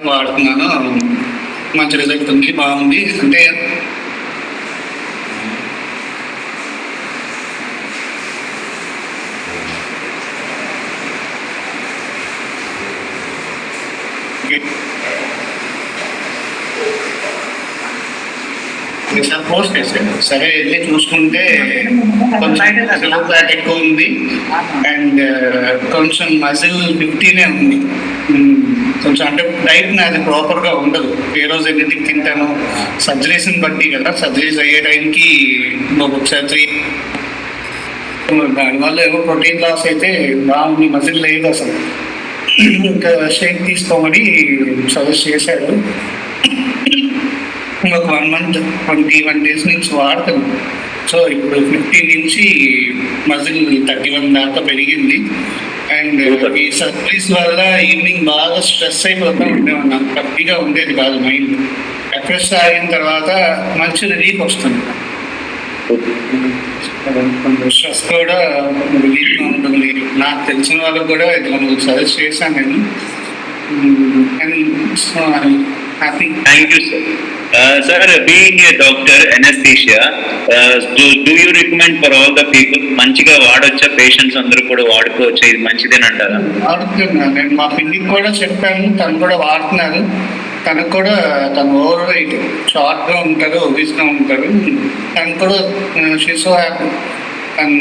వాడుతున్నాను. మంచి రిజల్ట్ ఉంది, బాగుంది. అంటే పోస్ట్ చేశాను. సరే వెళ్ళి చూసుకుంటే కొంచెం లో ఫ్యాట్ ఎక్కువ ఉంది అండ్ కొంచెం మజిల్ 15 ఉంది. కొంచెం అంటే డైట్ నాది ప్రాపర్గా ఉండదు. ఏ రోజు ఎన్నింటికి తింటాను, సర్జరీస్ని బట్టి కదా. సర్జరీస్ అయ్యే టైంకి ఒకసారి దానివల్ల ఏమో ప్రోటీన్ లాస్ అయితే బాగుంది, మజిల్ లేదు అసలు. ఇంకా షేక్ తీసుకోమని సజెస్ట్ చేశాడు. ఒక 1 month 21 days నుంచి వాడతాను. సో ఇప్పుడు 50 నుంచి మజిల్ 31 దాకా పెరిగింది. అండ్ ఈ సర్జరీస్ వల్ల ఈవినింగ్ బాగా స్ట్రెస్ అయిపోతూ ఉండేవాడిని. హ్యాపీగా ఉండేది కాదు మైండ్. ఎఫ్రెష్ ఆగిన తర్వాత మంచి రిలీఫ్ వస్తుంది. స్ట్రెస్ కూడా రిలీఫ్గా ఉంటుంది. నాకు తెలిసిన వాళ్ళకి కూడా ఇది సజెస్ట్ చేశాను నేను. Happy. Thank you, sir. Sir, being a doctor, anesthesia, do you recommend for all the people? మంచిగా వాడొచ్చా? పేషెంట్స్ అందరూ కూడా వాడుకోవచ్చా? ఇది మంచిదేనంటారా? వాడుతున్నాను. నేను మా పిన్నికి కూడా చెప్పాను, తను కూడా వాడుతున్నారు. తనకు కూడా తను ఓవర్ వెయిట్, షార్ట్గా ఉంటారు, ఒబీస్గా ఉంటారు. తను కూడా షీసో హ్యాపీ. తను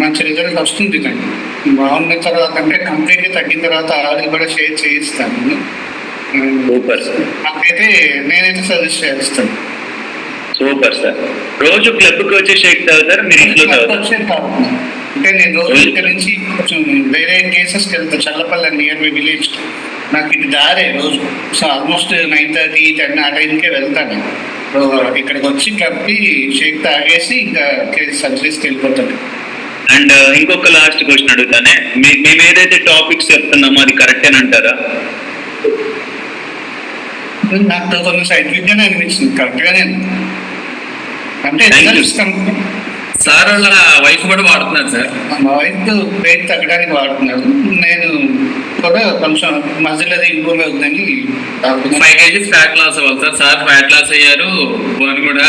మంచి రిజల్ట్ వస్తుంది. తను బాగున్న తర్వాత అంటే కంప్లీట్గా తగ్గిన తర్వాత ఆవిడ కూడా షేర్ చేయిస్తాను. Super sir. నాకైతే నేనైతే సజెస్ట్ చేస్తాను. Super sir. రోజు క్లబ్కి వచ్చి షేక్ తాగుతారు, మీరు ఇంట్లో తాగుతారు? అంటే నేను రోజు ఇక్కడ నుంచి కొంచెం వేరే కేసెస్కి వెళ్తాను. Challapalli near by village. నాకు ఇది దారే రోజు. సో ఆల్మోస్ట్ 9:30, 10 ఆ టైంకే వెళ్తాను. ఇక్కడికి వచ్చి క్లబ్కి షేక్ తాగేసి ఇంకా సర్జరీస్కి వెళ్ళిపోతాను. అండ్ ఇంకొక లాస్ట్ క్వశ్చన్ అడుగుతానే, మేము ఏదైతే టాపిక్స్ చెప్తున్నామో అది కరెక్టేనంటారా? నాకు కొంచెం సైంటిఫిక్గానే అనిపించింది, కరెక్ట్గానే. అంటే సార్ వాళ్ళ వైఫ్ కూడా వాడుతున్నారు సార్. మా వైఫ్ వెయిట్ తగ్గడానికి వాడుతున్నారు. నేను కూడా కొంచెం మజిల్ అది ఇంప్రూవ్ అవుతుందని 5 kgs ఫ్యాట్ లాస్ అవ్వాలి సార్. సార్ ఫ్యాట్ లాస్ అయ్యారు, బోన్ కూడా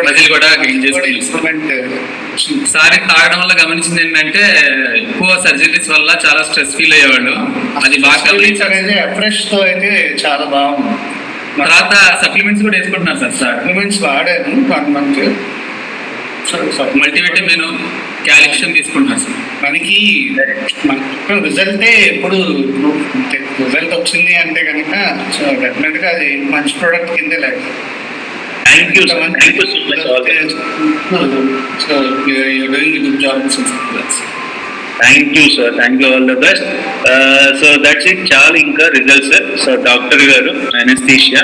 మజిల్ కూడా గెయిన్ చేసుకుంటారు. సార్ తాగడం వల్ల గమనించింది ఏంటంటే ఎక్కువ సర్జరీస్ వల్ల చాలా స్ట్రెస్ ఫీల్ అయ్యేవాళ్ళు. అది బాగా అనేది ఫ్రెష్ తో అయితే చాలా బాగుంది. తర్వాత సప్లిమెంట్స్ కూడా వేసుకుంటున్నారు సార్. సప్లిమెంట్స్ వాడాను 1 month. మల్టీవిటమిన్, కాల్షియం తీసుకుంటున్నారు సార్. మనకి రిజల్టే ఎప్పుడు రిజల్ట్ వచ్చింది అంటే కనుక సో డెఫినెట్గా అది మంచి ప్రోడక్ట్ కిందే లేదు. Thank you so much. So you're doing a good job. Thank you sir. Thank you, all the best. So that's it. చాలా ఇంకా రిజల్ట్స్ సార్. సో డాక్టర్ గారు అనస్థీషియా,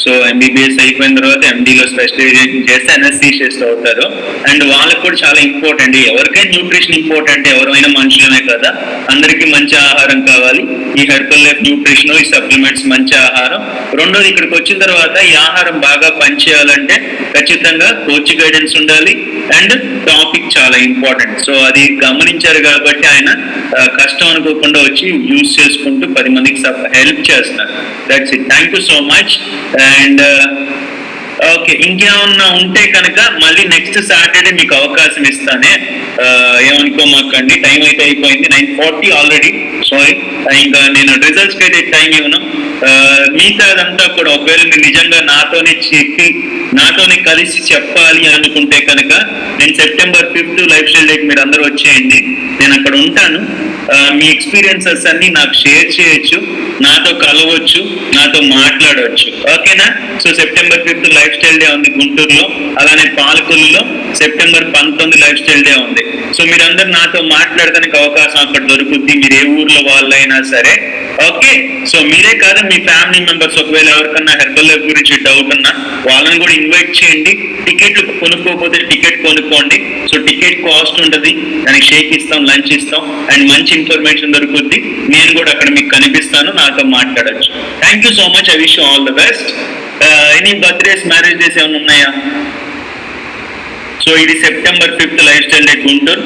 సో ఎంబీబీఎస్ అయిపోయిన తర్వాత ఎండీలో స్పెషలైజేషన్ చేస్తే అనస్థీషియస్ట్ అవుతారు. అండ్ వాళ్ళకి కూడా చాలా ఇంపార్టెంట్. ఎవరికైనా న్యూట్రిషన్ ఇంపార్టెంట్, ఎవరైనా మనుషులనే కదా. అందరికీ మంచి ఆహారం కావాలి. ఈ హెర్బల్ లైఫ్ న్యూట్రిషన్, ఈ సప్లిమెంట్స్ మంచి ఆహారం. రెండోది, ఇక్కడికి వచ్చిన తర్వాత ఈ ఆహారం బాగా పనిచేయాలంటే ఖచ్చితంగా కోచ్ గైడెన్స్ ఉండాలి. అండ్ టాపిక్ చాలా ఇంపార్టెంట్. సో అది గమనించారు కాబట్టి ఆయన కష్టం అనుకోకుండా వచ్చి యూజ్ చేసుకుంటూ 10 మందికి హెల్ప్ చేస్తున్నారు. That's it. Thank you so much. And okay, ఇంకేమన్నా ఉంటే కనుక మళ్ళీ నెక్స్ట్ సాటర్డే మీకు అవకాశం ఇస్తానే. ఏమనుకోమాకండి, టైం అయితే అయిపోయింది 9:40 ఆల్రెడీ. సారీ, ఇంకా నేను రిజల్ట్స్కి అయితే టైం ఇవ్వను. మిగతా అదంతా కూడా ఒకవేళ మీరు నిజంగా నాతోనే కలిసి చెప్పాలి అనుకుంటే కనుక నేను September 5th లైఫ్ స్టైల్ డేకి మీరు అందరూ వచ్చేయండి. నేను అక్కడ ఉంటాను. మీ ఎక్స్పీరియన్సెస్ అన్ని నాకు షేర్ చేయొచ్చు, నాతో కలవచ్చు, నాతో మాట్లాడవచ్చు. ఓకేనా? So September 5th life style day ఉంది గుంటూరులో. అలానే పాలకొల్లులో September 19 లైఫ్ స్టైల్ డే ఉంది. సో మీరందరూ నాతో మాట్లాడడానికి అవకాశం అక్కడ దొరుకుద్ది, మీరు ఏ ఊర్లో వాళ్ళైనా సరే. ఓకే, సో మీరే కాదు, మీ ఫ్యామిలీ మెంబర్స్ ఒకవేళ ఎవరికన్నా హెర్బల్ లైఫ్ గురించి డౌట్ ఉన్నా వాళ్ళని కూడా ఇన్వైట్ చేయండి. టికెట్లు కొనుక్కోకపోతే టికెట్ కొనుక్కోండి. సో టికెట్ కాస్ట్ ఉంటుంది, దానికి షేక్ ఇస్తాం, లంచ్ ఇస్తాం, అండ్ మంచి ఇన్ఫర్మేషన్ దొరుకుద్ది. నేను కూడా అక్కడ మీకు కనిపిస్తాను, నాతో మాట్లాడచ్చు. Thank you so much. I wish you all the best. Any birthdays, marriage days ఏమైనా ఉన్నాయా? సో ఇది September 5th life style day Guntur.